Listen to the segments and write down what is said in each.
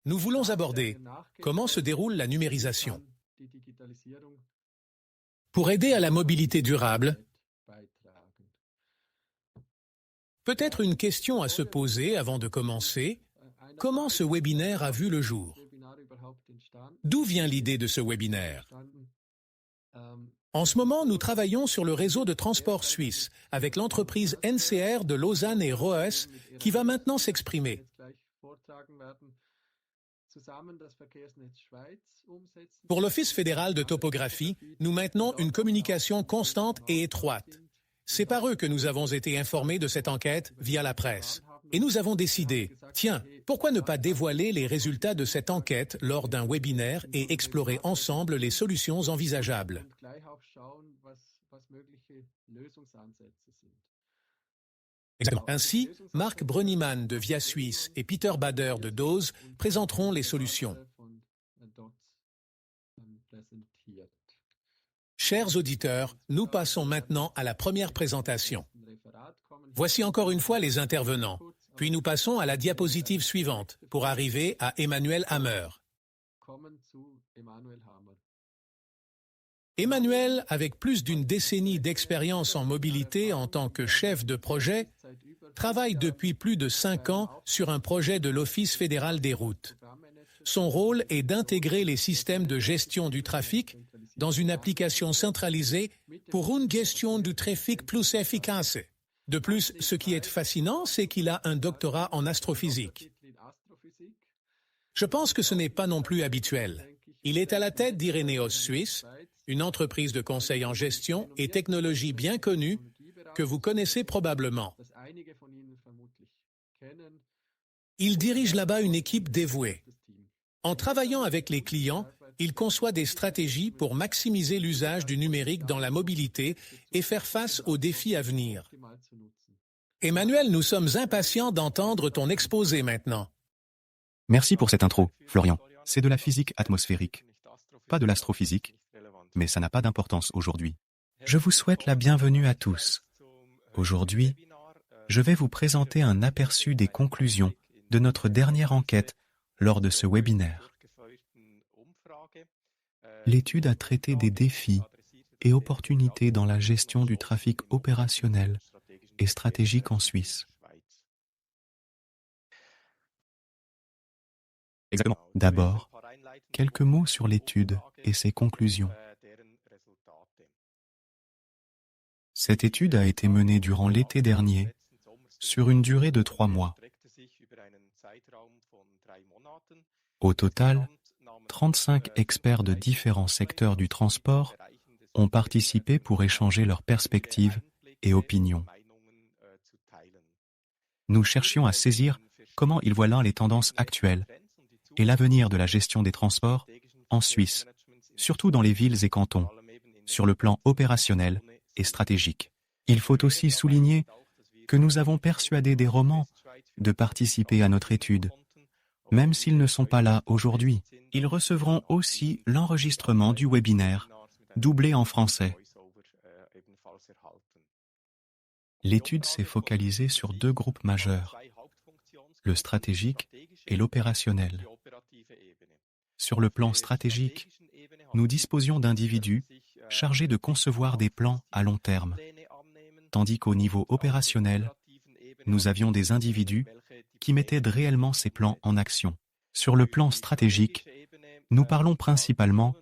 Nous voulons aborder comment se déroule la numérisation. Pour aider à la mobilité durable, peut-être une question à se poser avant de commencer. Comment ce webinaire a vu le jour? D'où vient l'idée de ce webinaire? En ce moment, nous travaillons sur le réseau de transport suisse avec l'entreprise NCR de Lausanne et Roes qui va maintenant s'exprimer. Pour l'Office fédéral de topographie, nous maintenons une communication constante et étroite. C'est par eux que nous avons été informés de cette enquête via la presse. Et nous avons décidé, tiens, pourquoi ne pas dévoiler les résultats de cette enquête lors d'un webinaire et explorer ensemble les solutions envisageables. Ainsi, Marc Brönnimann de Via Suisse et Peter Bader de Dose présenteront les solutions. Chers auditeurs, nous passons maintenant à la première présentation. Voici encore une fois les intervenants. Puis nous passons à la diapositive suivante pour arriver à Emmanuel Hammer. Emmanuel, avec plus d'une décennie d'expérience en mobilité en tant que chef de projet, travaille depuis plus de 5 ans sur un projet de l'Office fédéral des routes. Son rôle est d'intégrer les systèmes de gestion du trafic dans une application centralisée pour une gestion du trafic plus efficace. De plus, ce qui est fascinant, c'est qu'il a un doctorat en astrophysique. Je pense que ce n'est pas non plus habituel. Il est à la tête d'Ireneos Suisse, une entreprise de conseil en gestion et technologie bien connue que vous connaissez probablement. Il dirige là-bas une équipe dévouée. En travaillant avec les clients, il conçoit des stratégies pour maximiser l'usage du numérique dans la mobilité et faire face aux défis à venir. Emmanuel, nous sommes impatients d'entendre ton exposé maintenant. Merci pour cette intro, Florian. C'est de la physique atmosphérique, pas de l'astrophysique, mais ça n'a pas d'importance aujourd'hui. Je vous souhaite la bienvenue à tous. Aujourd'hui, je vais vous présenter un aperçu des conclusions de notre dernière enquête lors de ce webinaire. L'étude a traité des défis et opportunités dans la gestion du trafic opérationnel et stratégique en Suisse. Exactement. D'abord, quelques mots sur l'étude et ses conclusions. Cette étude a été menée durant l'été dernier, sur une durée de 3 mois. Au total, 35 experts de différents secteurs du transport ont participé pour échanger leurs perspectives et opinions. Nous cherchions à saisir comment ils voient là les tendances actuelles et l'avenir de la gestion des transports en Suisse, surtout dans les villes et cantons, sur le plan opérationnel et stratégique. Il faut aussi souligner que nous avons persuadé des romans de participer à notre étude. Même s'ils ne sont pas là aujourd'hui, ils recevront aussi l'enregistrement du webinaire, doublé en français. L'étude s'est focalisée sur 2 groupes majeurs, le stratégique et l'opérationnel. Sur le plan stratégique, nous disposions d'individus chargés de concevoir des plans à long terme, tandis qu'au niveau opérationnel, nous avions des individus qui mettaient réellement ces plans en action. Sur le plan stratégique, nous parlons principalement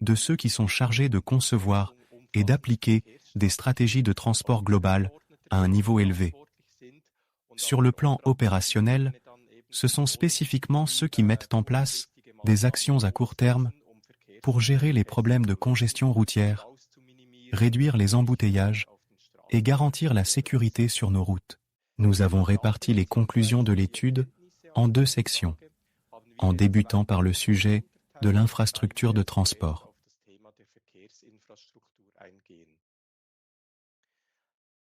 de ceux qui sont chargés de concevoir et d'appliquer des stratégies de transport global à un niveau élevé. Sur le plan opérationnel, ce sont spécifiquement ceux qui mettent en place des actions à court terme pour gérer les problèmes de congestion routière, réduire les embouteillages et garantir la sécurité sur nos routes. Nous avons réparti les conclusions de l'étude en 2 sections, en débutant par le sujet de l'infrastructure de transport.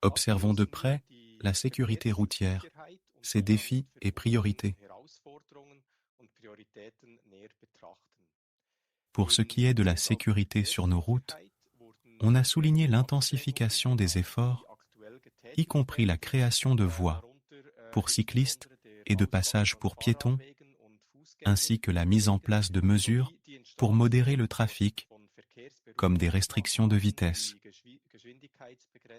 Observons de près la sécurité routière, ses défis et priorités. Pour ce qui est de la sécurité sur nos routes, on a souligné l'intensification des efforts, y compris la création de voies pour cyclistes et de passages pour piétons, ainsi que la mise en place de mesures pour modérer le trafic, comme des restrictions de vitesse.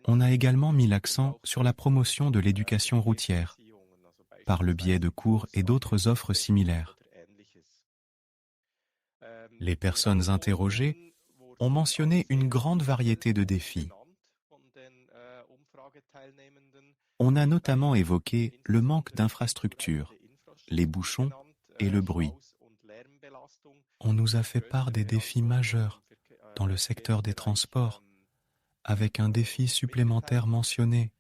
On a également mis l'accent sur la promotion de l'éducation routière, par le biais de cours et d'autres offres similaires. Les personnes interrogées ont mentionné une grande variété de défis. On a notamment évoqué le manque d'infrastructures, les bouchons et le bruit. On nous a fait part des défis majeurs dans le secteur des transports, avec un défi supplémentaire mentionné,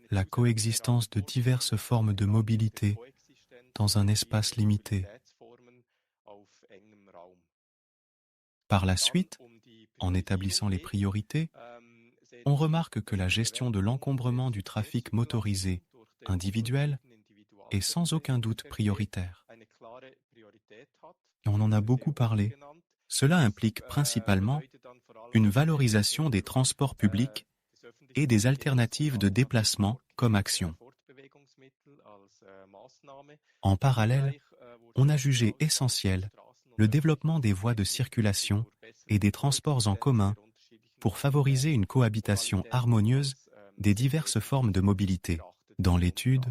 la coexistence de diverses formes de mobilité dans un espace limité. Par la suite, en établissant les priorités, on remarque que la gestion de l'encombrement du trafic motorisé individuel est sans aucun doute prioritaire. Et on en a beaucoup parlé. Cela implique principalement une valorisation des transports publics et des alternatives de déplacement comme action. En parallèle, on a jugé essentiel le développement des voies de circulation et des transports en commun pour favoriser une cohabitation harmonieuse des diverses formes de mobilité. Dans l'étude,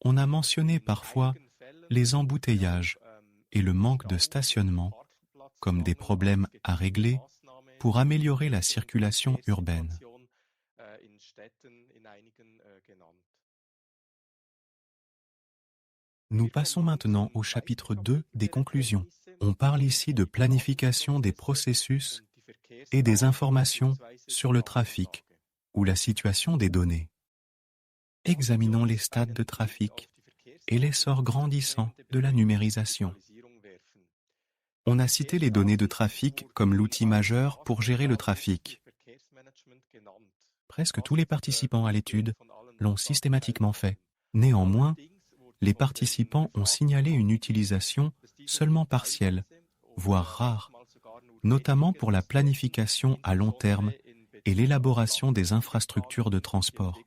on a mentionné parfois les embouteillages et le manque de stationnement comme des problèmes à régler pour améliorer la circulation urbaine. Nous passons maintenant au chapitre 2 des conclusions. On parle ici de planification des processus et des informations sur le trafic ou la situation des données. Examinons les stades de trafic et l'essor grandissant de la numérisation. On a cité les données de trafic comme l'outil majeur pour gérer le trafic. Presque tous les participants à l'étude l'ont systématiquement fait. Néanmoins, les participants ont signalé une utilisation seulement partielle, voire rare, notamment pour la planification à long terme et l'élaboration des infrastructures de transport.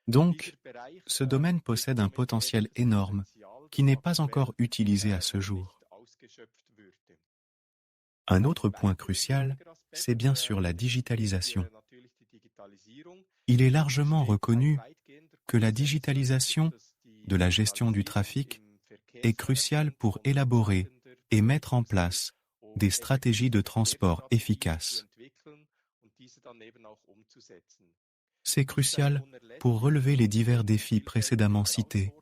Donc, ce domaine possède un potentiel énorme qui n'est pas encore utilisé à ce jour. Un autre point crucial, c'est bien sûr la digitalisation. Il est largement reconnu que la digitalisation de la gestion du trafic est cruciale pour élaborer et mettre en place des stratégies de transport efficaces. C'est crucial pour relever les divers défis précédemment cités,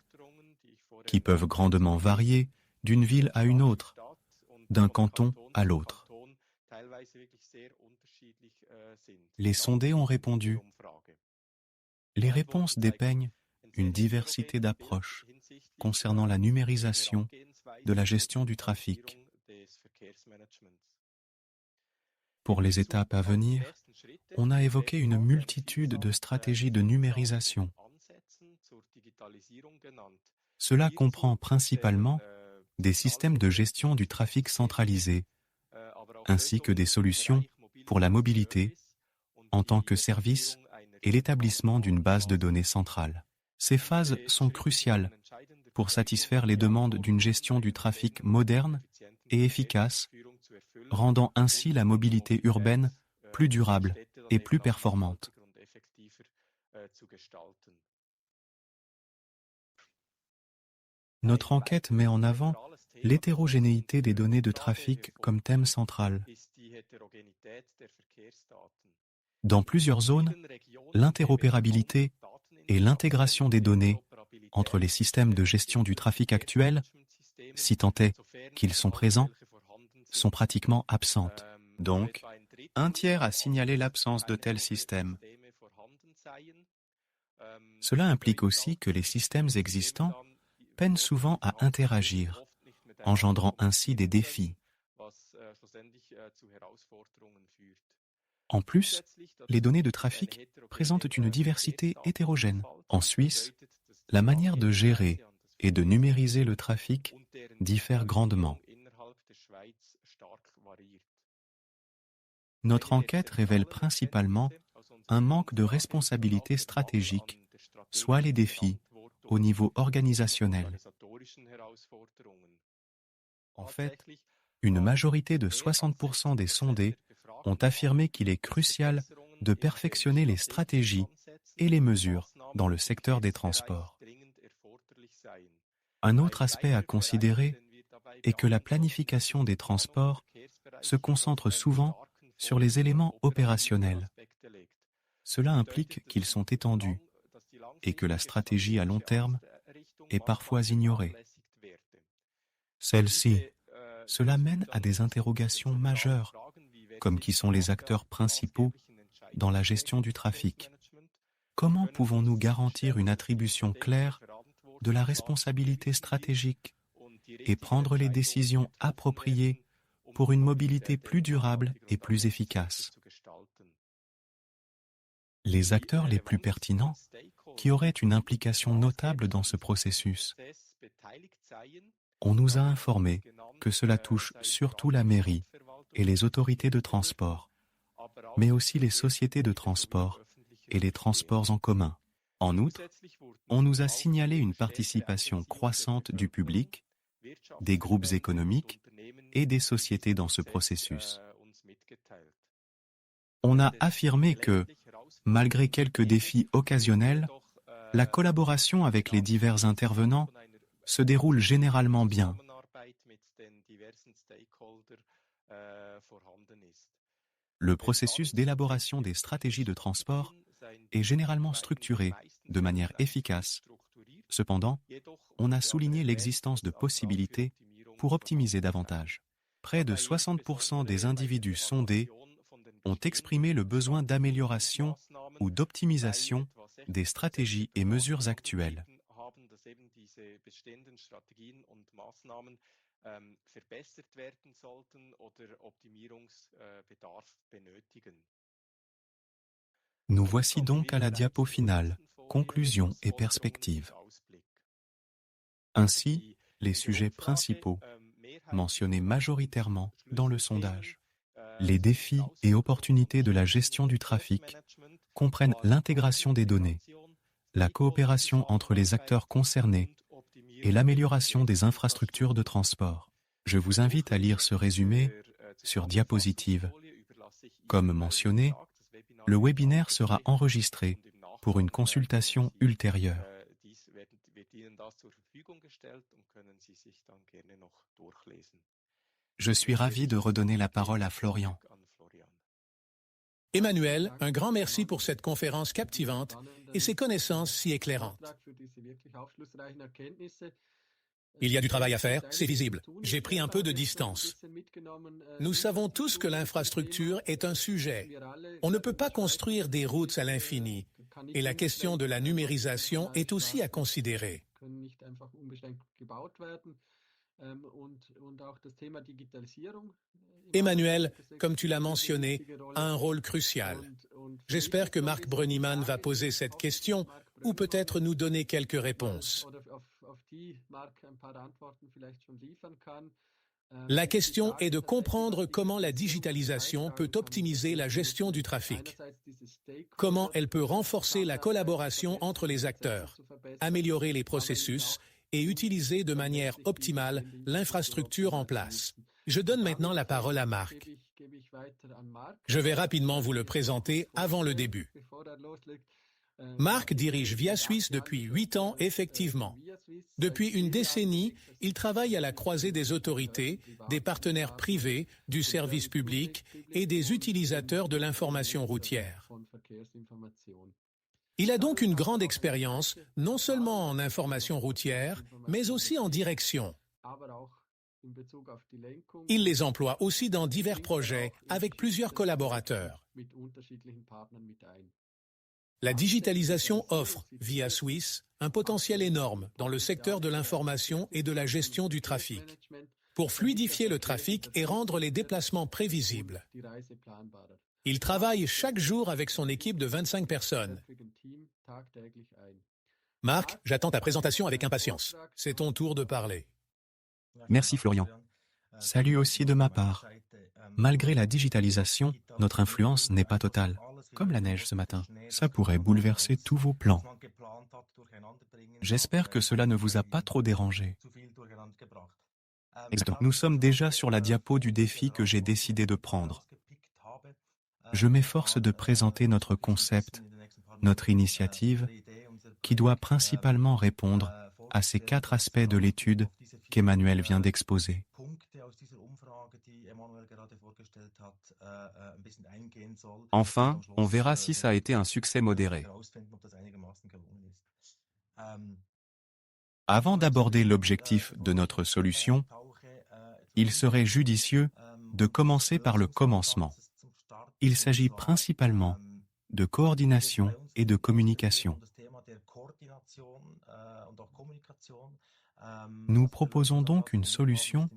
qui peuvent grandement varier d'une ville à une autre, d'un canton à l'autre. Les sondés ont répondu. Les réponses dépeignent une diversité d'approches concernant la numérisation de la gestion du trafic. Pour les étapes à venir, on a évoqué une multitude de stratégies de numérisation. Cela comprend principalement des systèmes de gestion du trafic centralisés, ainsi que des solutions pour la mobilité en tant que service et l'établissement d'une base de données centrale. Ces phases sont cruciales pour satisfaire les demandes d'une gestion du trafic moderne et efficace, rendant ainsi la mobilité urbaine plus durable et plus performante. Notre enquête met en avant l'hétérogénéité des données de trafic comme thème central. Dans plusieurs zones, l'interopérabilité et l'intégration des données entre les systèmes de gestion du trafic actuels, si tant est qu'ils sont présents, sont pratiquement absentes. Donc, un tiers a signalé l'absence de tels systèmes. Cela implique aussi que les systèmes existants peinent souvent à interagir, engendrant ainsi des défis. En plus, les données de trafic présentent une diversité hétérogène. En Suisse, la manière de gérer et de numériser le trafic diffère grandement. Notre enquête révèle principalement un manque de responsabilité stratégique, soit les défis, au niveau organisationnel. En fait, une majorité de 60% des sondés ont affirmé qu'il est crucial de perfectionner les stratégies et les mesures dans le secteur des transports. Un autre aspect à considérer est que la planification des transports se concentre souvent sur les éléments opérationnels. Cela implique qu'ils sont étendus et que la stratégie à long terme est parfois ignorée. Cela mène à des interrogations majeures, comme qui sont les acteurs principaux dans la gestion du trafic. Comment pouvons-nous garantir une attribution claire de la responsabilité stratégique et prendre les décisions appropriées pour une mobilité plus durable et plus efficace? Les acteurs les plus pertinents qui auraient une implication notable dans ce processus. On nous a informé que cela touche surtout la mairie et les autorités de transport, mais aussi les sociétés de transport et les transports en commun. En outre, on nous a signalé une participation croissante du public, des groupes économiques et des sociétés dans ce processus. On a affirmé que, malgré quelques défis occasionnels, la collaboration avec les divers intervenants se déroule généralement bien. Le processus d'élaboration des stratégies de transport est généralement structuré de manière efficace. Cependant, on a souligné l'existence de possibilités pour optimiser davantage. Près de 60% des individus sondés ont exprimé le besoin d'amélioration ou d'optimisation des stratégies et mesures actuelles. Nous voici donc à la diapo finale, conclusion et perspective. Ainsi, les sujets principaux mentionnés majoritairement dans le sondage. Les défis et opportunités de la gestion du trafic comprennent l'intégration des données, la coopération entre les acteurs concernés et l'amélioration des infrastructures de transport. Je vous invite à lire ce résumé sur diapositive. Comme mentionné, le webinaire sera enregistré pour une consultation ultérieure. Je suis ravi de redonner la parole à Florian. Emmanuel, un grand merci pour cette conférence captivante et ces connaissances si éclairantes. Il y a du travail à faire, c'est visible. J'ai pris un peu de distance. Nous savons tous que l'infrastructure est un sujet. On ne peut pas construire des routes à l'infini. Et la question de la numérisation est aussi à considérer. Emmanuel, comme tu l'as mentionné, a un rôle crucial. J'espère que Marc Brönnimann va poser cette question ou peut-être nous donner quelques réponses. La question est de comprendre comment la digitalisation peut optimiser la gestion du trafic. Comment elle peut renforcer la collaboration entre les acteurs, améliorer les processus et utiliser de manière optimale l'infrastructure en place. Je donne maintenant la parole à Marc. Je vais rapidement vous le présenter avant le début. Marc dirige Via Suisse depuis 8 ans effectivement. Depuis une décennie, il travaille à la croisée des autorités, des partenaires privés, du service public et des utilisateurs de l'information routière. Il a donc une grande expérience, non seulement en information routière, mais aussi en direction. Il les emploie aussi dans divers projets avec plusieurs collaborateurs. La digitalisation offre, Via Suisse, un potentiel énorme dans le secteur de l'information et de la gestion du trafic, pour fluidifier le trafic et rendre les déplacements prévisibles. Il travaille chaque jour avec son équipe de 25 personnes. Marc, j'attends ta présentation avec impatience. C'est ton tour de parler. Merci Florian. Salut aussi de ma part. Malgré la digitalisation, notre influence n'est pas totale. Comme la neige ce matin, ça pourrait bouleverser tous vos plans. J'espère que cela ne vous a pas trop dérangé. Exactement. Nous sommes déjà sur la diapo du défi que j'ai décidé de prendre. Je m'efforce de présenter notre concept, notre initiative, qui doit principalement répondre à ces 4 aspects de l'étude qu'Emmanuel vient d'exposer. Enfin, on verra si ça a été un succès modéré. Avant d'aborder l'objectif de notre solution, il serait judicieux de commencer par le commencement. Il s'agit principalement de coordination et de communication. Nous proposons donc une solution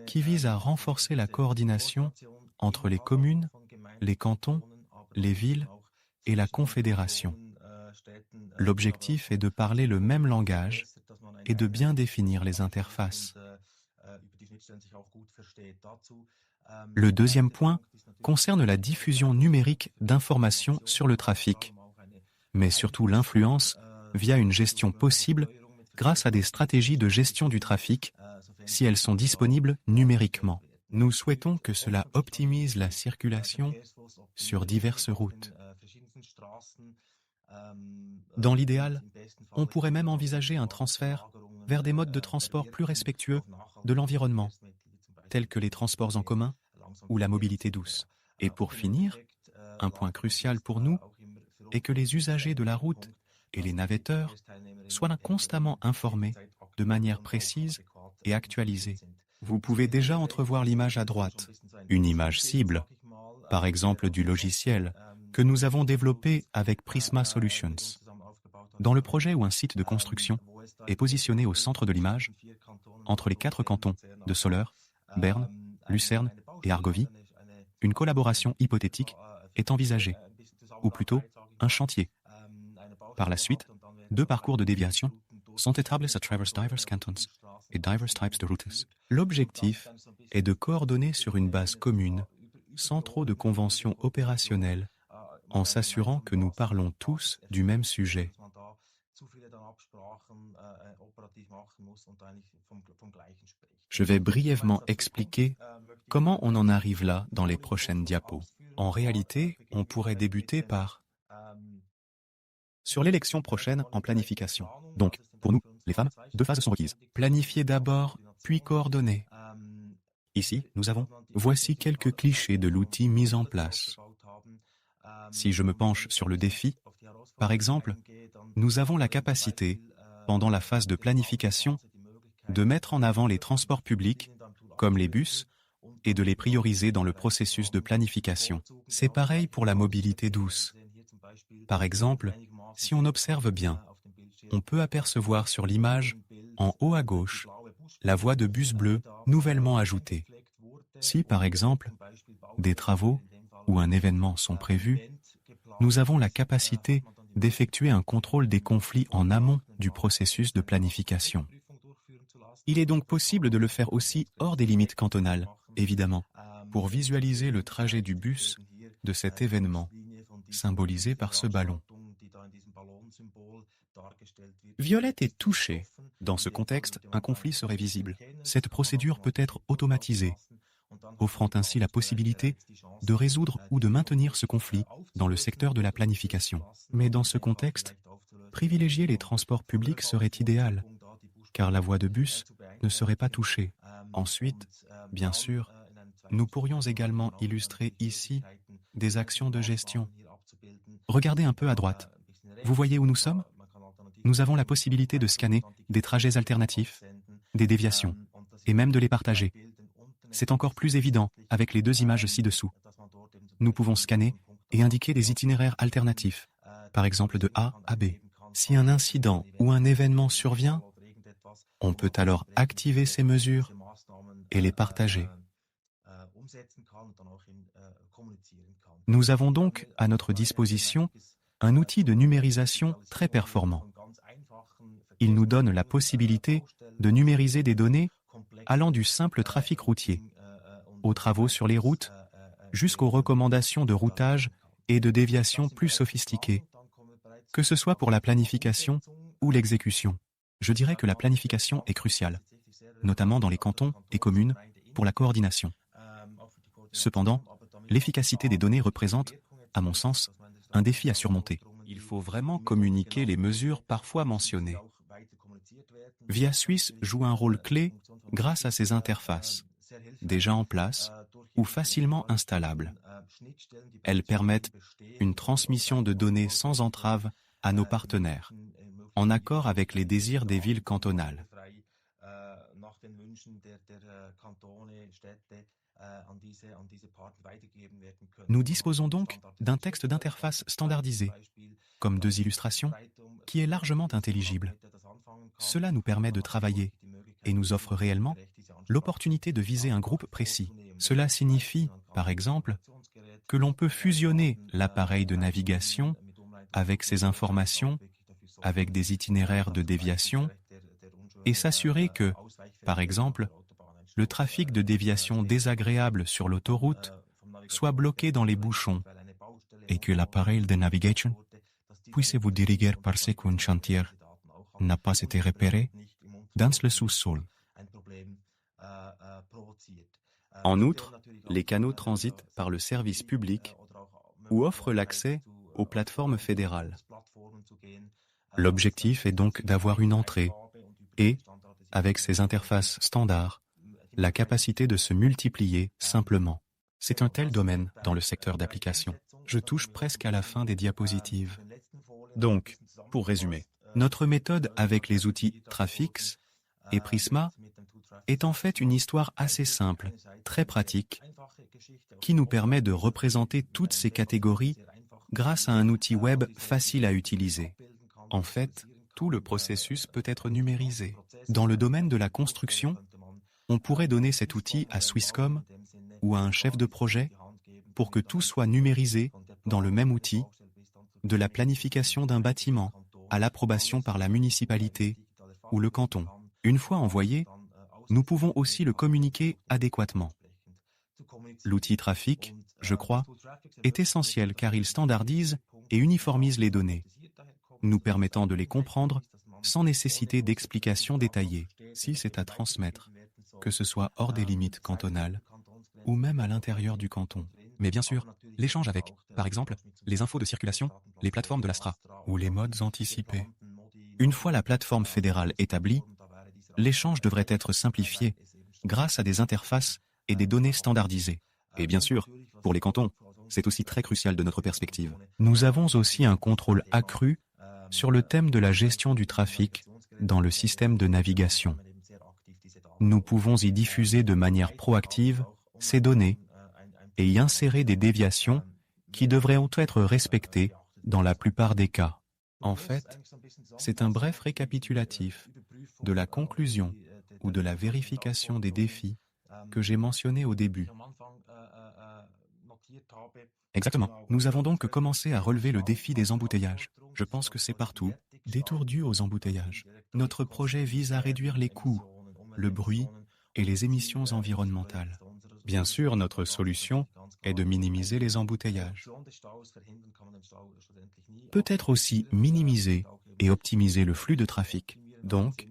qui vise à renforcer la coordination entre les communes, les cantons, les villes et la Confédération. L'objectif est de parler le même langage et de bien définir les interfaces. Le deuxième point concerne la diffusion numérique d'informations sur le trafic, mais surtout l'influence via une gestion possible grâce à des stratégies de gestion du trafic si elles sont disponibles numériquement. Nous souhaitons que cela optimise la circulation sur diverses routes. Dans l'idéal, on pourrait même envisager un transfert vers des modes de transport plus respectueux de l'environnement, tels que les transports en commun ou la mobilité douce. Et pour finir, un point crucial pour nous est que les usagers de la route et les navetteurs soient constamment informés de manière précise et actualisée. Vous pouvez déjà entrevoir l'image à droite, une image cible, par exemple du logiciel, que nous avons développé avec Prisma Solutions. Dans le projet où un site de construction est positionné au centre de l'image, entre les 4 cantons de Soleure, Berne, Lucerne et Argovie, une collaboration hypothétique est envisagée, ou plutôt un chantier. Par la suite, 2 parcours de déviation sont établis à travers diverse cantons et diverse types de routes. L'objectif est de coordonner sur une base commune, sans trop de conventions opérationnelles, en s'assurant que nous parlons tous du même sujet. Je vais brièvement expliquer comment on en arrive là dans les prochaines diapos. En réalité, on pourrait débuter par sur l'élection prochaine en planification. Donc, pour nous, les femmes, 2 phases sont requises. Planifier d'abord, puis coordonner. Ici, nous avons, voici quelques clichés de l'outil mis en place. Si je me penche sur le défi, par exemple, nous avons la capacité, pendant la phase de planification, de mettre en avant les transports publics, comme les bus, et de les prioriser dans le processus de planification. C'est pareil pour la mobilité douce. Par exemple, si on observe bien, on peut apercevoir sur l'image, en haut à gauche, la voie de bus bleu nouvellement ajoutée. Si, par exemple, des travaux ou un événement sont prévus, nous avons la capacité d'effectuer un contrôle des conflits en amont du processus de planification. Il est donc possible de le faire aussi hors des limites cantonales, évidemment, pour visualiser le trajet du bus de cet événement, symbolisé par ce ballon. Violette est touchée. Dans ce contexte, un conflit serait visible. Cette procédure peut être automatisée, offrant ainsi la possibilité de résoudre ou de maintenir ce conflit dans le secteur de la planification. Mais dans ce contexte, privilégier les transports publics serait idéal, car la voie de bus ne serait pas touchée. Ensuite, bien sûr, nous pourrions également illustrer ici des actions de gestion. Regardez un peu à droite. Vous voyez où nous sommes ? Nous avons la possibilité de scanner des trajets alternatifs, des déviations, et même de les partager. C'est encore plus évident avec les 2 images ci-dessous. Nous pouvons scanner et indiquer des itinéraires alternatifs, par exemple de A à B. Si un incident ou un événement survient, on peut alors activer ces mesures et les partager. Nous avons donc à notre disposition un outil de numérisation très performant. Il nous donne la possibilité de numériser des données allant du simple trafic routier, aux travaux sur les routes, jusqu'aux recommandations de routage et de déviation plus sophistiquées, que ce soit pour la planification ou l'exécution. Je dirais que la planification est cruciale, notamment dans les cantons et communes, pour la coordination. Cependant, l'efficacité des données représente, à mon sens, un défi à surmonter. Il faut vraiment communiquer les mesures parfois mentionnées. Via Suisse joue un rôle clé grâce à ses interfaces, déjà en place ou facilement installables. Elles permettent une transmission de données sans entrave à nos partenaires, en accord avec les désirs des villes cantonales. Nous disposons donc d'un texte d'interface standardisé, comme 2 illustrations, qui est largement intelligible. Cela nous permet de travailler et nous offre réellement l'opportunité de viser un groupe précis. Cela signifie, par exemple, que l'on peut fusionner l'appareil de navigation avec ses informations, avec des itinéraires de déviation, et s'assurer que, par exemple, le trafic de déviation désagréable sur l'autoroute soit bloqué dans les bouchons et que l'appareil de navigation puisse vous diriger parce qu'un chantier n'a pas été repéré dans le sous-sol. En outre, les canaux transitent par le service public ou offrent l'accès aux plateformes fédérales. L'objectif est donc d'avoir une entrée et, avec ces interfaces standards, la capacité de se multiplier simplement. C'est un tel domaine dans le secteur d'application. Je touche presque à la fin des diapositives. Donc, pour résumer, Notre méthode avec les outils Trafix et Prisma est en fait une histoire assez simple, très pratique, qui nous permet de représenter toutes ces catégories grâce à un outil web facile à utiliser. En fait, tout le processus peut être numérisé. Dans le domaine de la construction, on pourrait donner cet outil à Swisscom ou à un chef de projet pour que tout soit numérisé dans le même outil, de la planification d'un bâtiment à l'approbation par la municipalité ou le canton. Une fois envoyé, nous pouvons aussi le communiquer adéquatement. L'outil Trafic, je crois, est essentiel car il standardise et uniformise les données, nous permettant de les comprendre sans nécessité d'explications détaillées. Si c'est à transmettre, que ce soit hors des limites cantonales ou même à l'intérieur du canton. mais bien sûr, l'échange avec, par exemple, les infos de circulation, les plateformes de l'Astra. Ou les modes anticipés. Une fois la plateforme fédérale établie, l'échange devrait être simplifié grâce à des interfaces et des données standardisées. Et bien sûr, pour les cantons, c'est aussi très crucial de notre perspective. Nous avons aussi un contrôle accru sur le thème de la gestion du trafic dans le système de navigation. Nous pouvons y diffuser de manière proactive ces données et y insérer des déviations qui devraient être respectées dans la plupart des cas. En fait, c'est un bref récapitulatif de la conclusion ou de la vérification des défis que j'ai mentionnés au début. Exactement. Nous avons donc commencé à relever le défi des embouteillages. Je pense que c'est partout, des tours dus aux embouteillages. Notre projet vise à réduire les coûts, le bruit et les émissions environnementales. Bien sûr, notre solution est de minimiser les embouteillages. Peut-être aussi minimiser et optimiser le flux de trafic. Donc,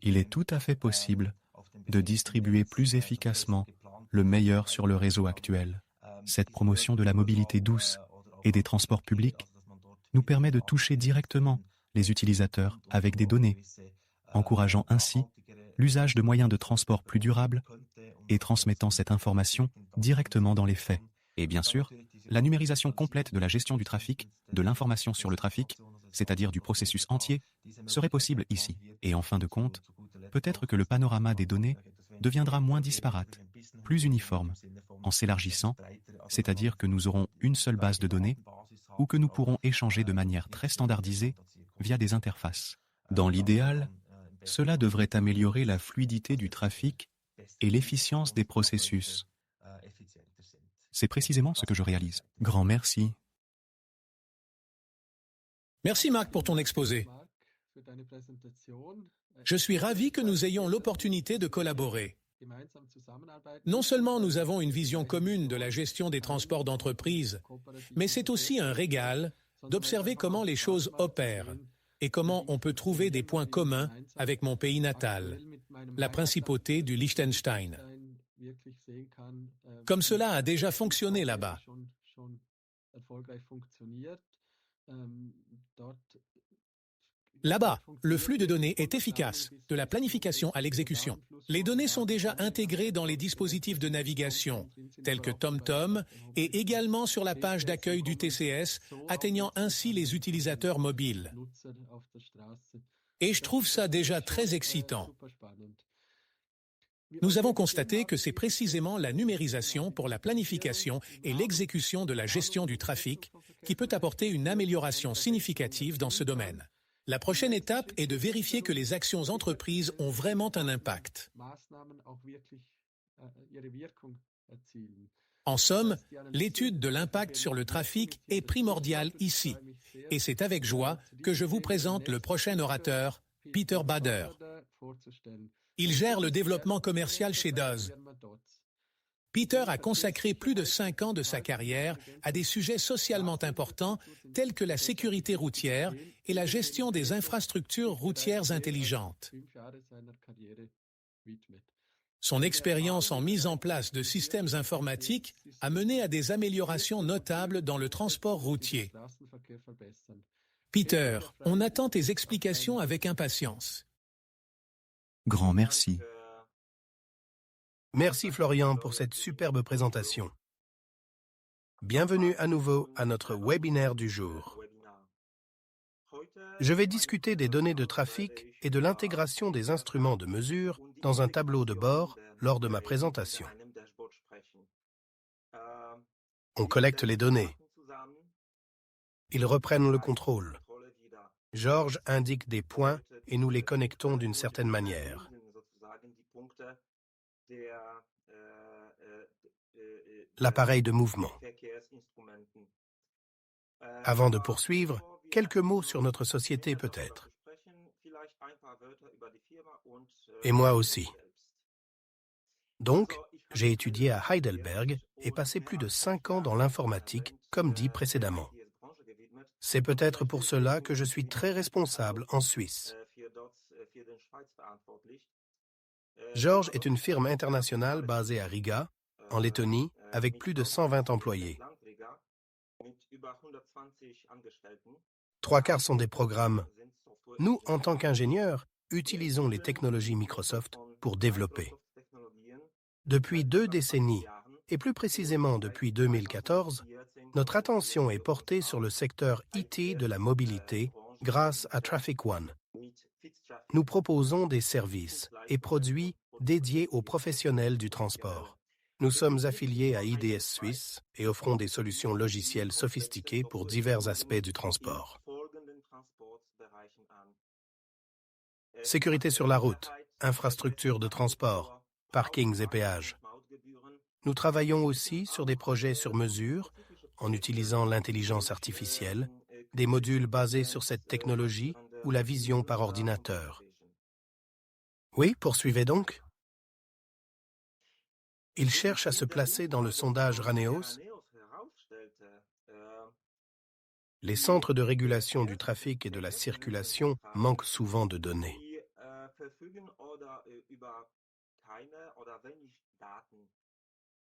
il est tout à fait possible de distribuer plus efficacement le meilleur sur le réseau actuel. Cette promotion de la mobilité douce et des transports publics nous permet de toucher directement les utilisateurs avec des données, encourageant ainsi l'usage de moyens de transport plus durables et transmettant cette information directement dans les faits. Et bien sûr, la numérisation complète de la gestion du trafic, de l'information sur le trafic, c'est-à-dire du processus entier, serait possible ici. Et en fin de compte, peut-être que le panorama des données deviendra moins disparate, plus uniforme, en s'élargissant, c'est-à-dire que nous aurons une seule base de données ou que nous pourrons échanger de manière très standardisée via des interfaces. Dans l'idéal, cela devrait améliorer la fluidité du trafic et l'efficience des processus. C'est précisément ce que je réalise. Grand merci. Merci Marc pour ton exposé. Je suis ravi que nous ayons l'opportunité de collaborer. Non seulement nous avons une vision commune de la gestion des transports d'entreprise, mais c'est aussi un régal d'observer comment les choses opèrent, et comment on peut trouver des points communs avec mon pays natal, la principauté du Liechtenstein. Comme cela a déjà fonctionné là-bas. Là-bas, le flux de données est efficace, de la planification à l'exécution. Les données sont déjà intégrées dans les dispositifs de navigation, tels que TomTom, et également sur la page d'accueil du TCS, atteignant ainsi les utilisateurs mobiles. Et je trouve ça déjà très excitant. Nous avons constaté que c'est précisément la numérisation pour la planification et l'exécution de la gestion du trafic qui peut apporter une amélioration significative dans ce domaine. La prochaine étape est de vérifier que les actions entreprises ont vraiment un impact. En somme, l'étude de l'impact sur le trafic est primordiale ici. Et c'est avec joie que je vous présente le prochain orateur, Peter Bader. Il gère le développement commercial chez Dozz. Peter a consacré plus de 5 ans de sa carrière à des sujets socialement importants tels que la sécurité routière et la gestion des infrastructures routières intelligentes. Son expérience en mise en place de systèmes informatiques a mené à des améliorations notables dans le transport routier. Peter, on attend tes explications avec impatience. Grand merci. Merci Florian pour cette superbe présentation. Bienvenue à nouveau à notre webinaire du jour. Je vais discuter des données de trafic et de l'intégration des instruments de mesure dans un tableau de bord lors de ma présentation. On collecte les données. Ils reprennent le contrôle. Georges indique des points et nous les connectons d'une certaine manière. L'appareil de mouvement. Avant de poursuivre, quelques mots sur notre société peut-être. Et moi aussi. Donc, j'ai étudié à Heidelberg et passé plus de 5 ans dans l'informatique, comme dit précédemment. C'est peut-être pour cela que je suis très responsable en Suisse. Georges est une firme internationale basée à Riga, en Lettonie, avec plus de 120 employés. 3/4 sont des programmes. Nous, en tant qu'ingénieurs, utilisons les technologies Microsoft pour développer. Depuis 2 décennies, et plus précisément depuis 2014, notre attention est portée sur le secteur IT de la mobilité grâce à Traffic One. Nous proposons des services et produits dédiés aux professionnels du transport. Nous sommes affiliés à IDS Suisse et offrons des solutions logicielles sophistiquées pour divers aspects du transport. Sécurité sur la route, infrastructures de transport, parkings et péages. Nous travaillons aussi sur des projets sur mesure en utilisant l'intelligence artificielle, des modules basés sur cette technologie ou la vision par ordinateur. Oui, poursuivez donc. Il cherche à se placer dans le sondage Raneos. Les centres de régulation du trafic et de la circulation manquent souvent de données.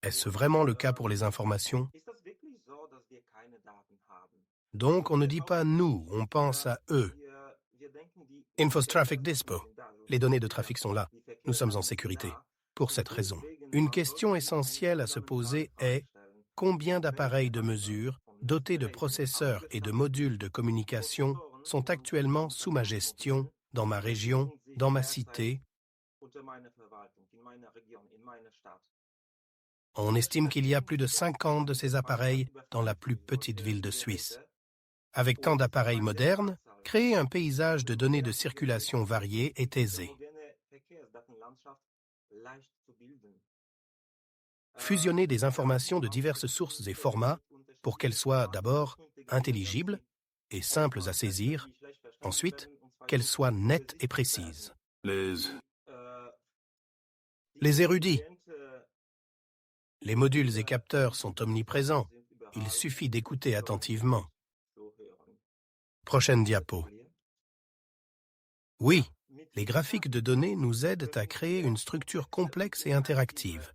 Est-ce vraiment le cas pour les informations? Donc, on ne dit pas « nous », on pense à « eux ». Infos Traffic Dispo. Les données de trafic sont là. Nous sommes en sécurité. Pour cette raison, une question essentielle à se poser est combien d'appareils de mesure dotés de processeurs et de modules de communication sont actuellement sous ma gestion, dans ma région, dans ma cité. On estime qu'il y a plus de 50 de ces appareils dans la plus petite ville de Suisse. Avec tant d'appareils modernes, créer un paysage de données de circulation variées est aisé. Fusionner des informations de diverses sources et formats pour qu'elles soient d'abord intelligibles et simples à saisir, ensuite qu'elles soient nettes et précises. Les érudits. Les modules et capteurs sont omniprésents. Il suffit d'écouter attentivement. Prochaine diapo. Oui, les graphiques de données nous aident à créer une structure complexe et interactive,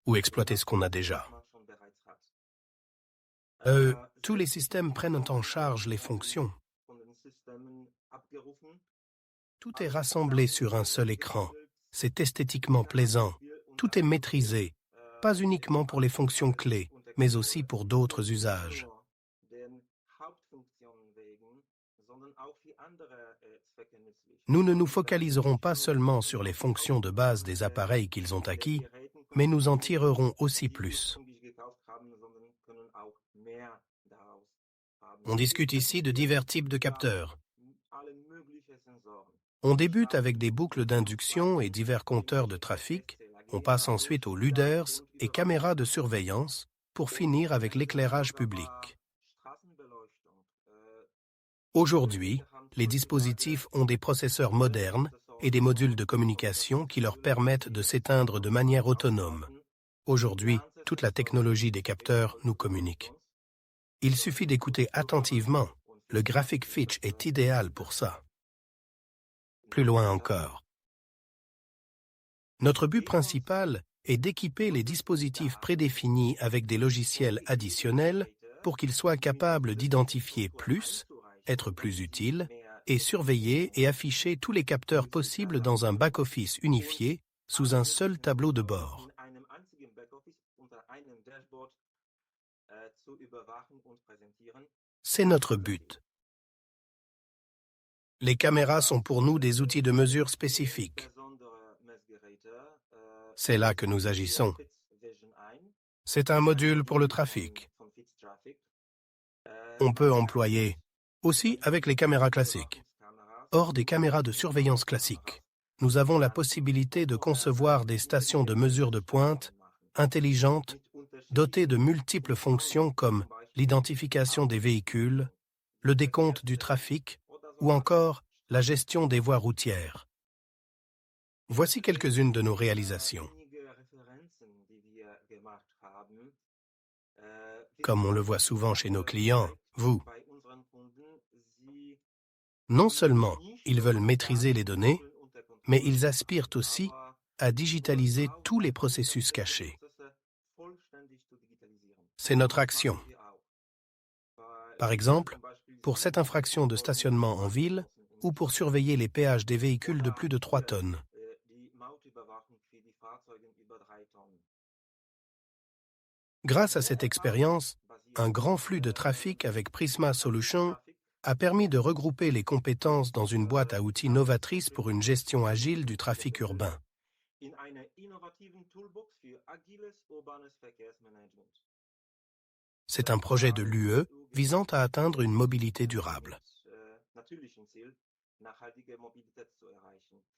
ou exploiter ce qu'on a déjà. Tous les systèmes prennent en charge les fonctions. Tout est rassemblé sur un seul écran. C'est esthétiquement plaisant. Tout est maîtrisé, pas uniquement pour les fonctions clés, mais aussi pour d'autres usages. Nous ne nous focaliserons pas seulement sur les fonctions de base des appareils qu'ils ont acquis, mais nous en tirerons aussi plus. On discute ici de divers types de capteurs. On débute avec des boucles d'induction et divers compteurs de trafic. On passe ensuite aux LUDERs et caméras de surveillance pour finir avec l'éclairage public. Aujourd'hui, les dispositifs ont des processeurs modernes et des modules de communication qui leur permettent de s'éteindre de manière autonome. Aujourd'hui, toute la technologie des capteurs nous communique. Il suffit d'écouter attentivement. Le graphic Fitch est idéal pour ça. Plus loin encore. Notre but principal est d'équiper les dispositifs prédéfinis avec des logiciels additionnels pour qu'ils soient capables d'identifier plus, être plus utiles, et surveiller et afficher tous les capteurs possibles dans un back-office unifié sous un seul tableau de bord. C'est notre but. Les caméras sont pour nous des outils de mesure spécifiques. C'est là que nous agissons. C'est un module pour le trafic. On peut employer aussi avec les caméras classiques. Hors des caméras de surveillance classiques, nous avons la possibilité de concevoir des stations de mesure de pointe intelligentes, dotées de multiples fonctions comme l'identification des véhicules, le décompte du trafic ou encore la gestion des voies routières. Voici quelques-unes de nos réalisations. Comme on le voit souvent chez nos clients, vous. Non seulement ils veulent maîtriser les données, mais ils aspirent aussi à digitaliser tous les processus cachés. C'est notre action. Par exemple, pour cette infraction de stationnement en ville ou pour surveiller les péages des véhicules de plus de 3 tonnes. Grâce à cette expérience, un grand flux de trafic avec Prisma Solutions a permis de regrouper les compétences dans une boîte à outils novatrice pour une gestion agile du trafic urbain. C'est un projet de l'UE visant à atteindre une mobilité durable.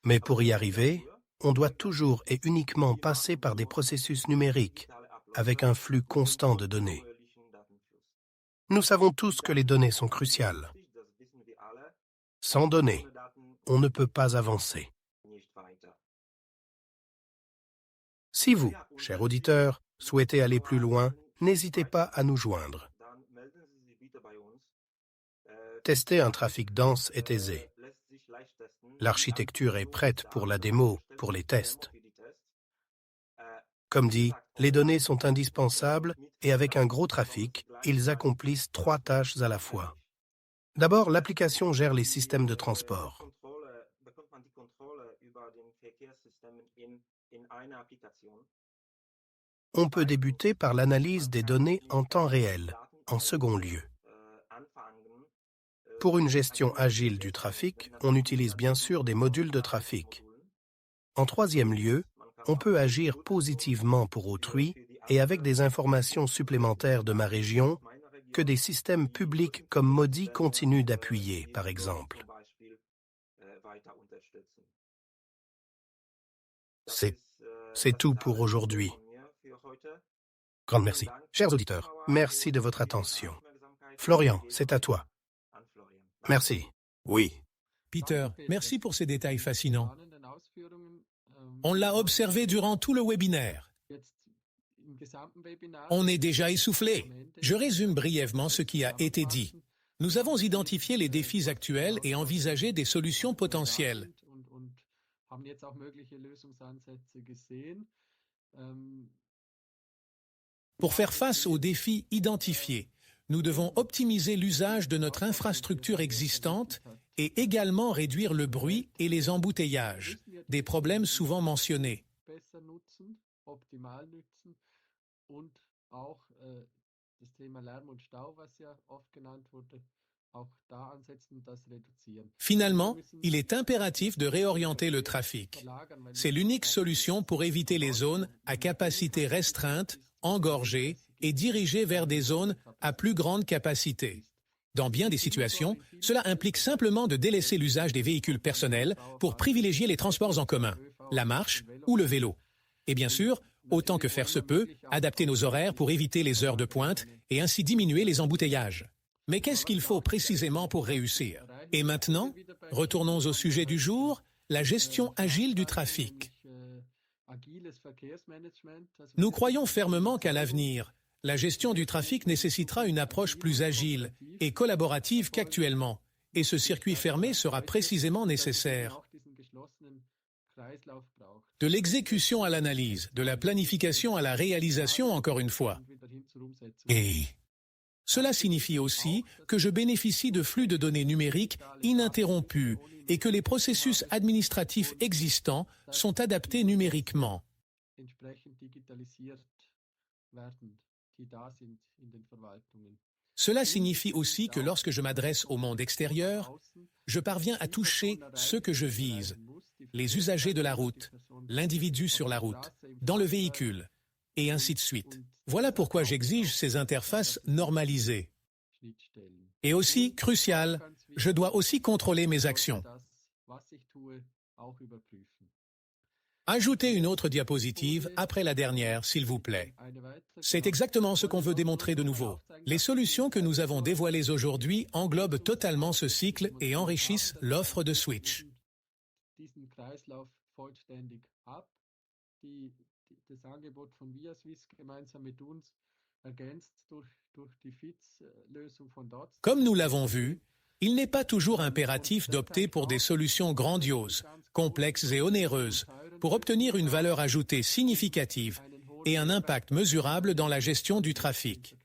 Mais pour y arriver, on doit toujours et uniquement passer par des processus numériques, avec un flux constant de données. Nous savons tous que les données sont cruciales. Sans données, on ne peut pas avancer. Si vous, chers auditeurs, souhaitez aller plus loin, n'hésitez pas à nous joindre. Tester un trafic dense est aisé. L'architecture est prête pour la démo, pour les tests. Comme dit, les données sont indispensables et avec un gros trafic, ils accomplissent 3 tâches à la fois. D'abord, l'application gère les systèmes de transport. On peut débuter par l'analyse des données en temps réel, en second lieu. Pour une gestion agile du trafic, on utilise bien sûr des modules de trafic. En troisième lieu, on peut agir positivement pour autrui et avec des informations supplémentaires de ma région que des systèmes publics comme Modi continuent d'appuyer, par exemple. C'est tout pour aujourd'hui. Grand merci. Chers auditeurs, merci de votre attention. Florian, c'est à toi. Merci. Oui. Peter, merci pour ces détails fascinants. On l'a observé durant tout le webinaire. On est déjà essoufflé. Je résume brièvement ce qui a été dit. Nous avons identifié les défis actuels et envisagé des solutions potentielles. Pour faire face aux défis identifiés, nous devons optimiser l'usage de notre infrastructure existante et également réduire le bruit et les embouteillages, des problèmes souvent mentionnés. Finalement, il est impératif de réorienter le trafic. C'est l'unique solution pour éviter les zones à capacité restreinte, engorgées et dirigées vers des zones à plus grande capacité. Dans bien des situations, cela implique simplement de délaisser l'usage des véhicules personnels pour privilégier les transports en commun, la marche ou le vélo. Et bien sûr, autant que faire se peut, adapter nos horaires pour éviter les heures de pointe et ainsi diminuer les embouteillages. Mais qu'est-ce qu'il faut précisément pour réussir? Et maintenant, retournons au sujet du jour, la gestion agile du trafic. Nous croyons fermement qu'à l'avenir, la gestion du trafic nécessitera une approche plus agile et collaborative qu'actuellement, et ce circuit fermé sera précisément nécessaire. De l'exécution à l'analyse, de la planification à la réalisation, encore une fois. Et cela signifie aussi que je bénéficie de flux de données numériques ininterrompus et que les processus administratifs existants sont adaptés numériquement. Cela signifie aussi que lorsque je m'adresse au monde extérieur, je parviens à toucher ceux que je vise, les usagers de la route, l'individu sur la route, dans le véhicule, et ainsi de suite. Voilà pourquoi j'exige ces interfaces normalisées. Et aussi, crucial, je dois aussi contrôler mes actions. Ajoutez une autre diapositive après la dernière, s'il vous plaît. C'est exactement ce qu'on veut démontrer de nouveau. Les solutions que nous avons dévoilées aujourd'hui englobent totalement ce cycle et enrichissent l'offre de Switch. Comme nous l'avons vu, il n'est pas toujours impératif d'opter pour des solutions grandioses, complexes et onéreuses pour obtenir une valeur ajoutée significative et un impact mesurable dans la gestion du trafic.